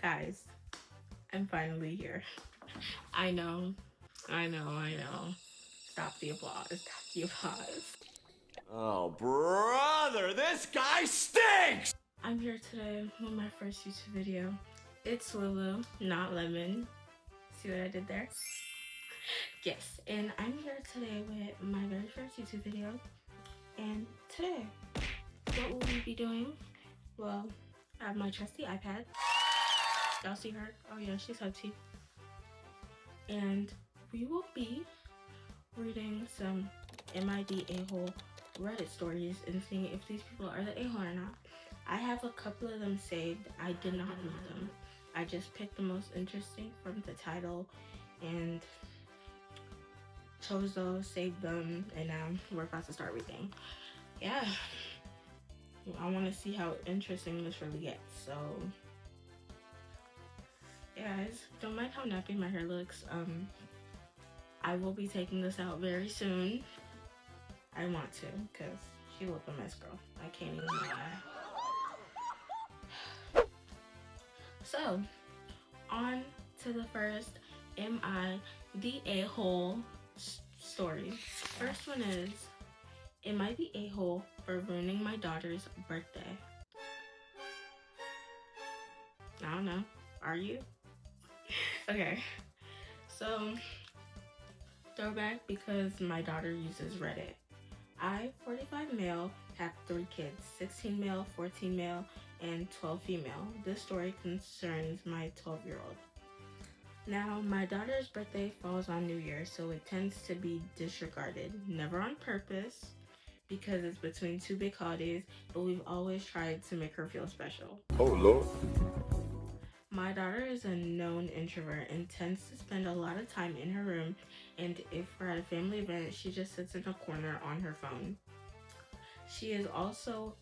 Guys, I'm finally here. I know. Stop the applause. Stop the applause. Oh, brother, this guy stinks! I'm here today with my first YouTube video. It's Lulu, not Lemon. See what I did there? Yes, and I'm here today with my very first YouTube video. And today, what will we be doing? Well, I have my trusty iPad. Y'all see her? Oh yeah, she's hubby. And we will be reading some MID a-hole Reddit stories and seeing if these people are the a-hole or not. I have a couple of them saved. I did not read them. I just picked the most interesting from the title and chose those, saved them, and now we're about to start reading. Yeah, I want to see how interesting this really gets. So yeah, guys, don't mind how nappy my hair looks. I will be taking this out very soon. I want to, because she looked a mess, girl. I can't even lie. So, on to the first Am I the A-hole story. First one is, am I the a-hole for ruining my daughter's birthday? I don't know. Are you? Okay. So, throwback because my daughter uses Reddit. I, 45 male, have 3 kids, 16 male, 14 male, and 12 female. This story concerns my 12-year-old. Now, my daughter's birthday falls on New Year, so it tends to be disregarded. Never on purpose, because it's between 2 big holidays, but we've always tried to make her feel special. Oh, Lord. My daughter is a known introvert and tends to spend a lot of time in her room, and if we're at a family event, she just sits in a corner on her phone. She is also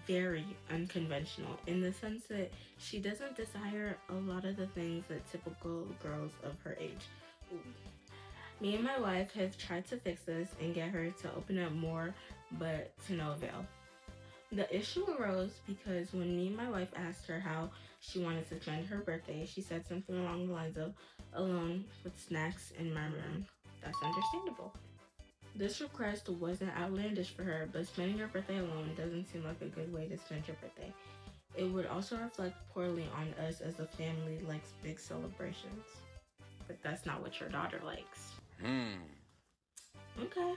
very unconventional in the sense that she doesn't desire a lot of the things that typical girls of her age. Ooh. Me and my wife have tried to fix this and get her to open up more, but to no avail. The issue arose because when me and my wife asked her how she wanted to spend her birthday, she said something along the lines of, alone with snacks in my room. That's understandable. This request wasn't outlandish for her, but spending your birthday alone doesn't seem like a good way to spend your birthday. It would also reflect poorly on us as a family likes big celebrations. But that's not what your daughter likes. Okay.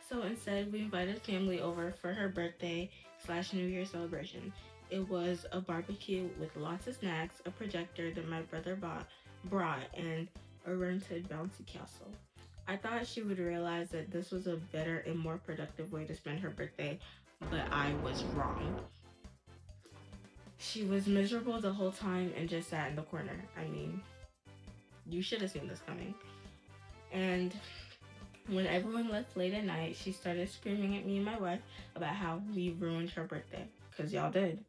So instead, we invited family over for her birthday / New Year celebration. It was a barbecue with lots of snacks, a projector that my brother brought, and a rented bouncy castle. I thought she would realize that this was a better and more productive way to spend her birthday, but I was wrong. She was miserable the whole time and just sat in the corner. I mean, you should have seen this coming. And when everyone left late at night, she started screaming at me and my wife about how we ruined her birthday, because y'all did.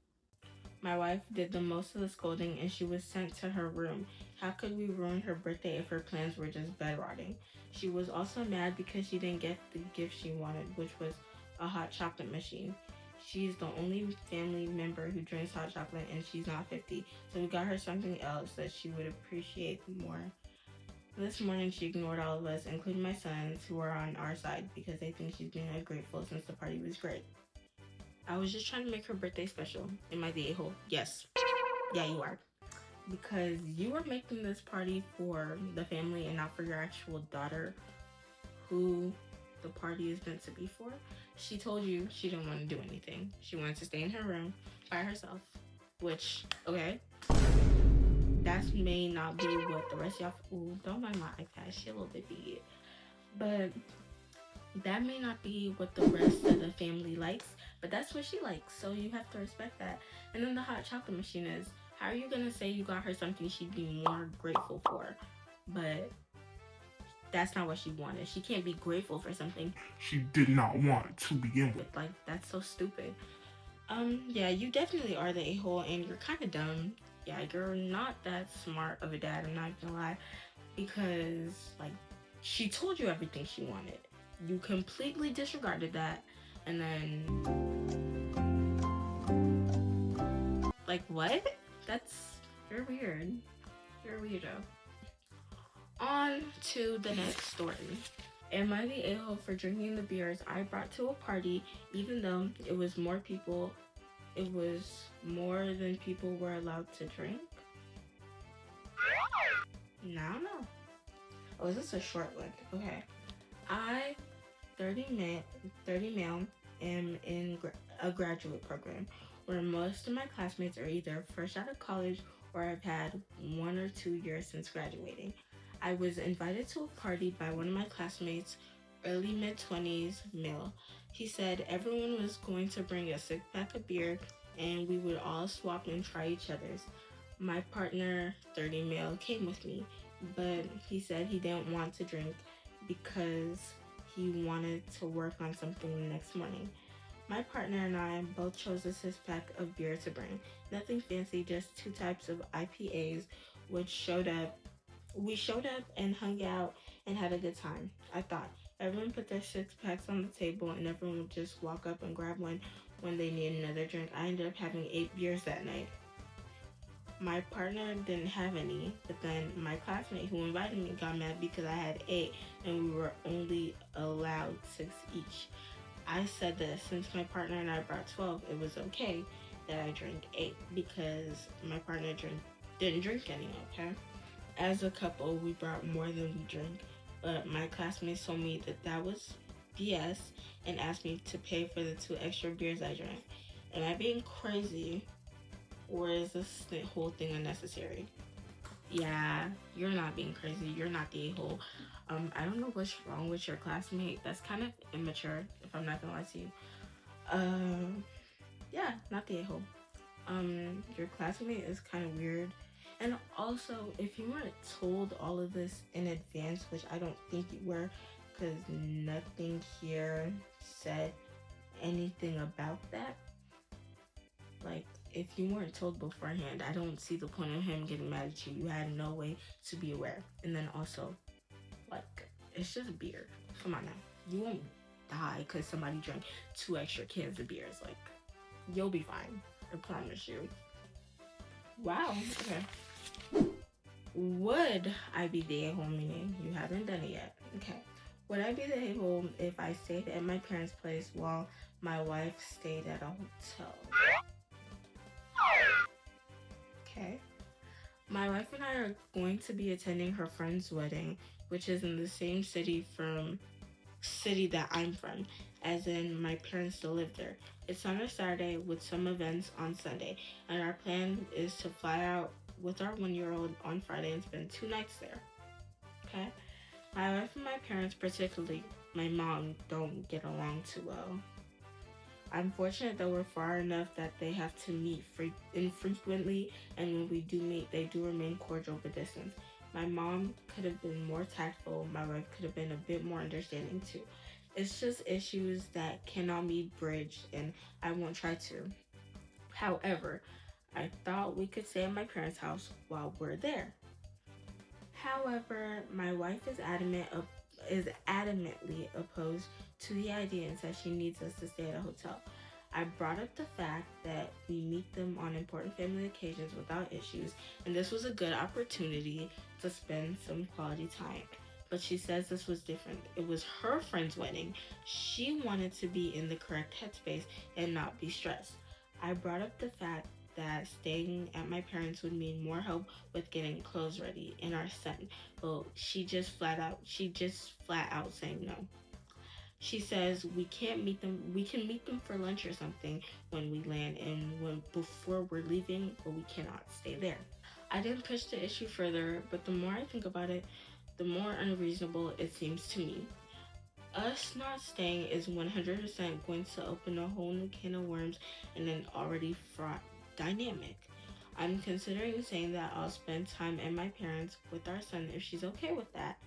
My wife did the most of the scolding and she was sent to her room. How could we ruin her birthday if her plans were just bed rotting? She was also mad because she didn't get the gift she wanted, which was a hot chocolate machine. She's the only family member who drinks hot chocolate and she's not 50, so we got her something else that she would appreciate more. This morning she ignored all of us, including my sons, who are on our side because they think she's being ungrateful since the party was great. I was just trying to make her birthday special. Am I the a-hole? Yes. Yeah, you are. Because you were making this party for the family and not for your actual daughter, who the party is meant to be for. She told you she didn't want to do anything. She wanted to stay in her room by herself, which, okay, that may not be what the rest of y'all, ooh, don't mind my iPad, she a little bit big, but that may not be what the rest of the family likes, but that's what she likes, so you have to respect that. And then the hot chocolate machine is, how are you gonna say you got her something she'd be more grateful for, but that's not what she wanted? She can't be grateful for something she did not want to begin with. Like, that's so stupid. Yeah, you definitely are the a-hole and you're kind of dumb. Yeah, you're not that smart of a dad, I'm not gonna lie, because, like, she told you everything she wanted. You completely disregarded that, and then, like, what? That's You're weird. You're a weirdo. On to the next story. Am I the a-hole for drinking the beers I brought to a party, even though it was more than people were allowed to drink? No, no. Oh, is this a short one? Okay. I, 30 male, am in a graduate program where most of my classmates are either fresh out of college or have had 1 or 2 years since graduating. I was invited to a party by one of my classmates, early mid-20s male. He said everyone was going to bring a 6-pack of beer and we would all swap and try each other's. My partner, 30 male, came with me, but he said he didn't want to drink because he wanted to work on something the next morning. My partner and I both chose a 6-pack of beer to bring. Nothing fancy, just 2 types of IPAs, we showed up and hung out and had a good time. I thought everyone put their 6-packs on the table and everyone would just walk up and grab one when they need another drink. I ended up having 8 beers that night. My partner didn't have any, but then my classmate who invited me got mad because I had 8 and we were only allowed 6 each. I said that since my partner and I brought 12, it was okay that I drank 8 because my partner didn't drink any, okay? As a couple, we brought more than we drank, but my classmates told me that was BS and asked me to pay for the 2 extra beers I drank. Am I being crazy? Or is this whole thing unnecessary? Yeah, you're not being crazy. You're not the a-hole. I don't know what's wrong with your classmate. That's kind of immature, if I'm not gonna lie to you. Yeah, not the a-hole. Your classmate is kind of weird. And also, if you weren't told all of this in advance, which I don't think you were, because nothing here said anything about that. Like, if you weren't told beforehand, I don't see the point of him getting mad at you. You had no way to be aware. And then also, like, it's just beer. Come on now. You won't die because somebody drank 2 extra cans of beers. Like, you'll be fine. I promise you. Wow. Okay. Would I be the a-hole, meaning you haven't done it yet? Okay. Would I be the a-hole if I stayed at my parents' place while my wife stayed at a hotel? Okay. My wife and I are going to be attending her friend's wedding, which is in the same city that I'm from, as in my parents still live there. It's on a Saturday with some events on Sunday, and our plan is to fly out with our 1-year-old on Friday and spend 2 nights there. Okay? My wife and my parents, particularly my mom, don't get along too well. I'm fortunate that we're far enough that they have to meet infrequently, and when we do meet, they do remain cordial but distant. My mom could have been more tactful. My wife could have been a bit more understanding too. It's just issues that cannot be bridged, and I won't try to. However, I thought we could stay at my parents' house while we're there. However, my wife is adamantly opposed to the idea and says she needs us to stay at a hotel. I brought up the fact that we meet them on important family occasions without issues, and this was a good opportunity to spend some quality time. But she says this was different. It was her friend's wedding. She wanted to be in the correct headspace and not be stressed. I brought up the fact that staying at my parents would mean more help with getting clothes ready and our son. Well, she just flat out saying no. She says we can meet them for lunch or something when we land and before we're leaving, but we cannot stay there. I didn't push the issue further, but the more I think about it, the more unreasonable it seems to me. Us not staying is 100% going to open a whole new can of worms in an already fraught dynamic. I'm considering saying that I'll spend time at my parents with our son if she's okay with that,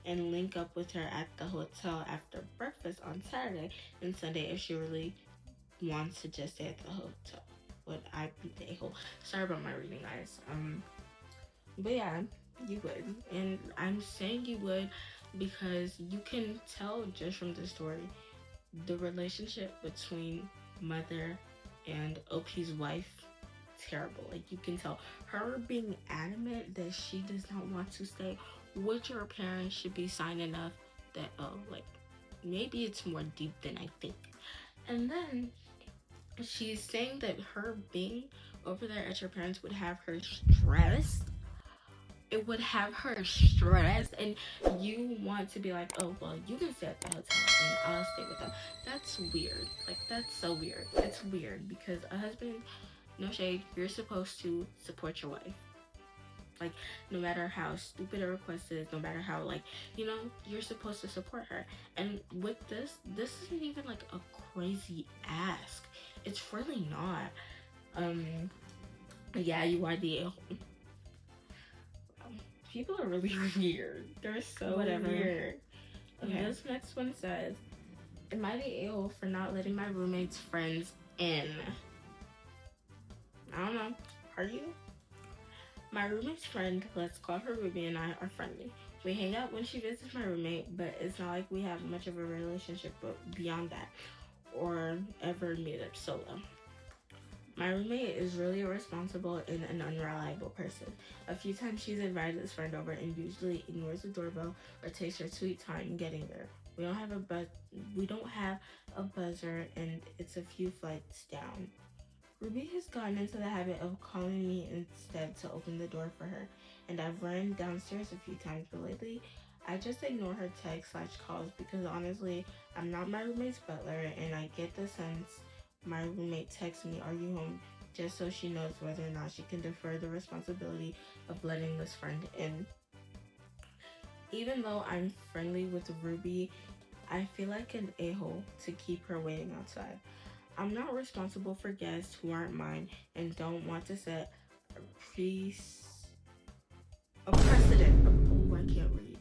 and link up with her at the hotel after breakfast on Saturday and Sunday if she really wants to just stay at the hotel. Would I be the a-hole? Sorry about my reading, guys. But yeah, you would. And I'm saying you would because you can tell just from the story the relationship between mother and OP's wife terrible. Like, you can tell her being adamant that she does not want to stay with your parents should be sign enough that, oh, like, maybe it's more deep than I think. And then she's saying that her being over there at your parents would have her stressed. It would have her stressed, and you want to be like, oh, well, you can stay at the hotel and I'll stay with them. That's weird. Like, that's so weird. It's weird because a husband, no shade, you're supposed to support your wife. Like, no matter how stupid a request is, no matter how, like, you know, you're supposed to support her. And with this isn't even like a crazy ask. It's really not. Yeah, you are the a-hole. People are really weird. They're so weird. Okay, this next one says, am I the a-hole for not letting my roommate's friends in? I don't know. Are you? My roommate's friend, let's call her Ruby, and I are friendly. We hang out when she visits my roommate, but it's not like we have much of a relationship but beyond that, or ever meet up solo. My roommate is really irresponsible and an unreliable person. A few times she's invited this friend over and usually ignores the doorbell or takes her sweet time getting there. We don't have a buzzer, and it's a few flights down. Ruby has gotten into the habit of calling me instead to open the door for her, and I've run downstairs a few times, but lately I just ignore her texts/calls because honestly, I'm not my roommate's butler, and I get the sense my roommate texts me, are you home, just so she knows whether or not she can defer the responsibility of letting this friend in. Even though I'm friendly with Ruby, I feel like an a-hole to keep her waiting outside. I'm not responsible for guests who aren't mine and don't want to set a precedent. Oh, I can't read.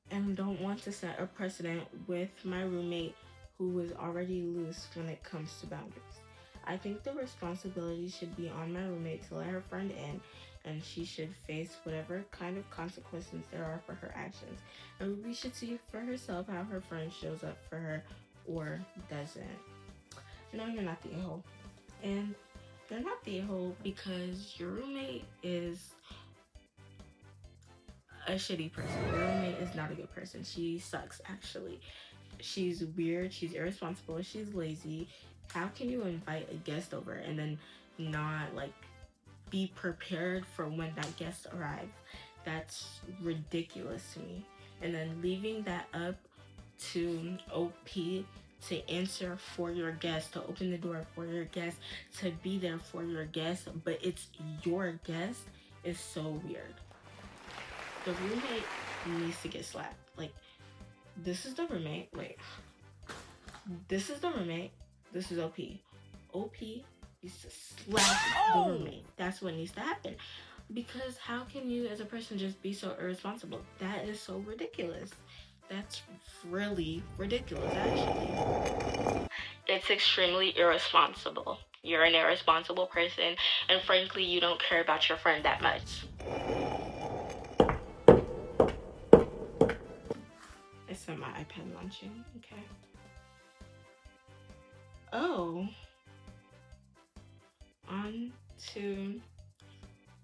And don't want to set a precedent with my roommate who is already loose when it comes to boundaries. I think the responsibility should be on my roommate to let her friend in, and she should face whatever kind of consequences there are for her actions. And Ruby should see for herself how her friend shows up for her or doesn't. No, you're not the a-hole. And you're not the a-hole because your roommate is a shitty person. Your roommate is not a good person. She sucks, actually. She's weird, she's irresponsible, she's lazy. How can you invite a guest over and then not, like, be prepared for when that guest arrives? That's ridiculous to me. And then leaving that up to OP to answer for your guest, to open the door for your guest, to be there for your guest, but it's your guest, is so weird. The roommate needs to get slapped. Like, this is the roommate. Wait. This is the roommate. This is OP. OP needs to slap the roommate. That's what needs to happen. Because how can you as a person just be so irresponsible? That is so ridiculous. That's really ridiculous, actually. It's extremely irresponsible. You're an irresponsible person, and frankly, you don't care about your friend that much. I set my iPad launching. Okay. Oh. On to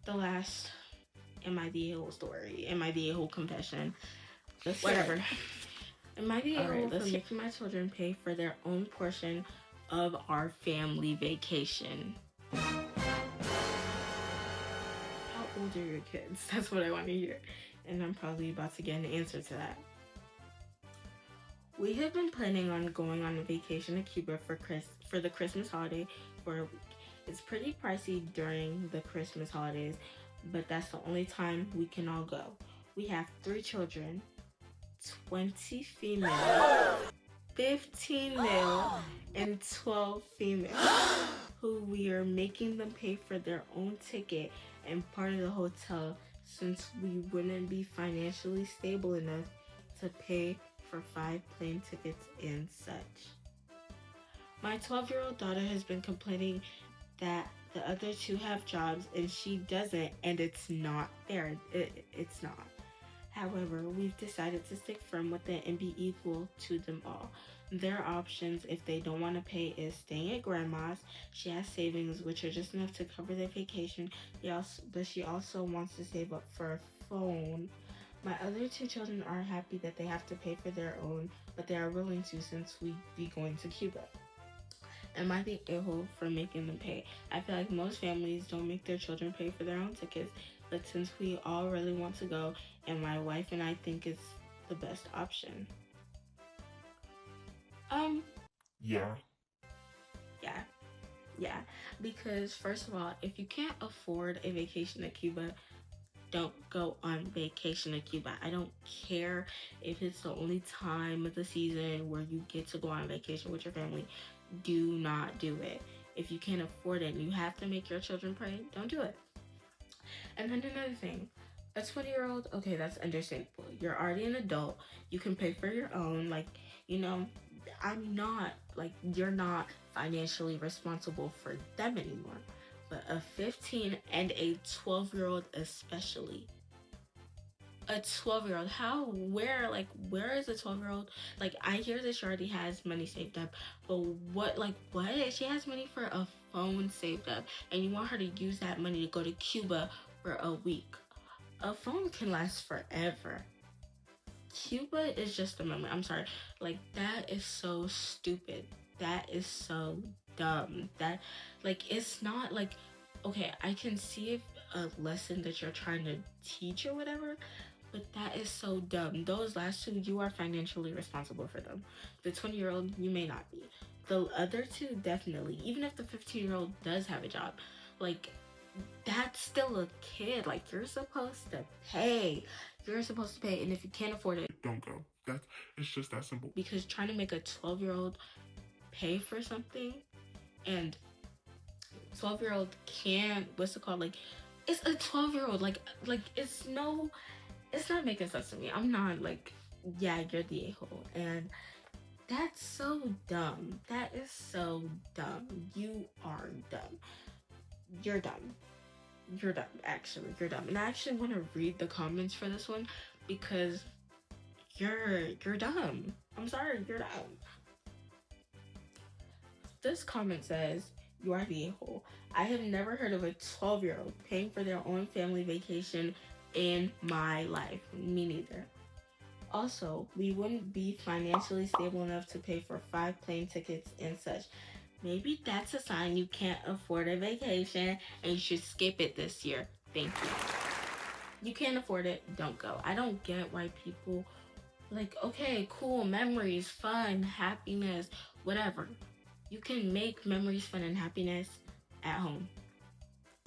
the last Am I the a-hole story? Am I the a-hole confession? Whatever. Am I the a-hole for making my children pay for their own portion of our family vacation? How old are your kids? That's what I want to hear. And I'm probably about to get an answer to that. We have been planning on going on a vacation to Cuba for the Christmas holiday for a week. It's pretty pricey during the Christmas holidays, but that's the only time we can all go. We have 3 children, 20 female, 15 male, and 12 female, who we are making them pay for their own ticket and part of the hotel since we wouldn't be financially stable enough to pay for 5 plane tickets and such. My 12-year-old daughter has been complaining that the other 2 have jobs and she doesn't, and it's not fair. It's not. However, we've decided to stick firm with it and be equal to them all. Their options, if they don't want to pay, is staying at grandma's. She has savings, which are just enough to cover their vacation. But she also wants to save up for a phone. My other two children are happy that they have to pay for their own, but they are willing to since we be going to Cuba. Am I the a-hole for making them pay? I feel like most families don't make their children pay for their own tickets, but since we all really want to go, and my wife and I think it's the best option. Yeah. Yeah. Because first of all, if you can't afford a vacation to Cuba, don't go on vacation to Cuba. I don't care if it's the only time of the season where you get to go on vacation with your family. Do not do it. If you can't afford it and you have to make your children pay, don't do it. And then another thing, a 20-year-old, okay, that's understandable. You're already an adult. You can pay for your own. Like, you know, you're not financially responsible for them anymore. But a 15 and a 12-year-old especially. A 12-year-old, where is a 12-year-old? Like, I hear that she already has money saved up, but what? She has money for a phone saved up, and you want her to use that money to go to Cuba for a week. A phone can last forever. Cuba is just a memory. I'm sorry. Like, that is so stupid. That is so dumb. That, like, it's not like, okay, I can see if a lesson that you're trying to teach or whatever, but that is so dumb. Those last two, you are financially responsible for them. The 20-year-old, you may not be. The other two, definitely. Even if the 15-year-old does have a job, like, that's still a kid. Like, you're supposed to pay. You're supposed to pay, and if you can't afford it, Don't go. It's just that simple. Because trying to make a 12-year-old pay for something, and 12-year-old can't, what's it called? Like, it's a 12-year-old. Like, it's not making sense to me. I'm not like, yeah, you're the a-hole. And that's so dumb. That is so dumb. You are dumb. You're dumb. You're dumb, actually. You're dumb. And I actually want to read the comments for this one because you're dumb. I'm sorry, you're dumb. This comment says, you are the a-hole. I have never heard of a 12-year-old paying for their own family vacation in my life. Me neither. Also, we wouldn't be financially stable enough to pay for 5 plane tickets and such. Maybe that's a sign you can't afford a vacation and you should skip it this year. Thank you. You can't afford it, don't go. I don't get why people, like, okay, cool, memories, fun, happiness, whatever. You can make memories, fun, and happiness at home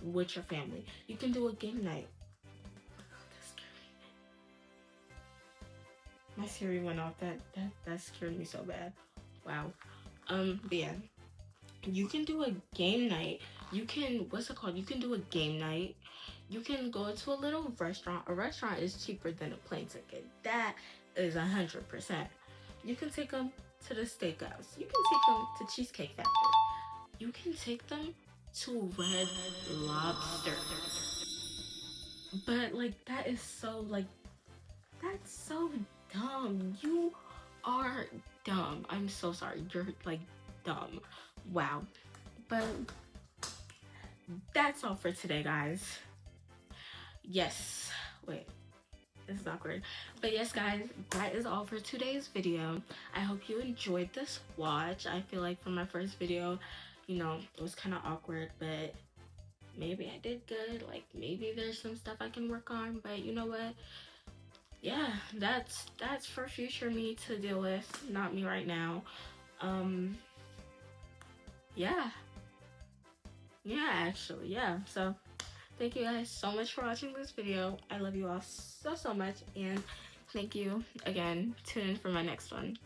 with your family. You can do a game night. My Siri went off. That scared me so bad. Wow. But yeah. You can do a game night. You can, what's it called? You can do a game night. You can go to a little restaurant. A restaurant is cheaper than a plane ticket. That is 100%. You can take them to the steakhouse. You can take them to Cheesecake Factory. You can take them to Red Lobster. But, like, that is so, like, that's so dumb. You are dumb. I'm so sorry. You're, like, dumb. Wow. But that's all for today, guys. Yes. Wait. This is awkward. But yes, guys, that is all for today's video. I hope you enjoyed this watch. I feel like for my first video, you know, it was kind of awkward, but maybe I did good. Like, maybe there's some stuff I can work on, but you know what? Yeah, that's for future me to deal with, not me right now. Yeah, so thank you guys so much for watching this video. I love you all so much, and thank you again. Tune in for my next one.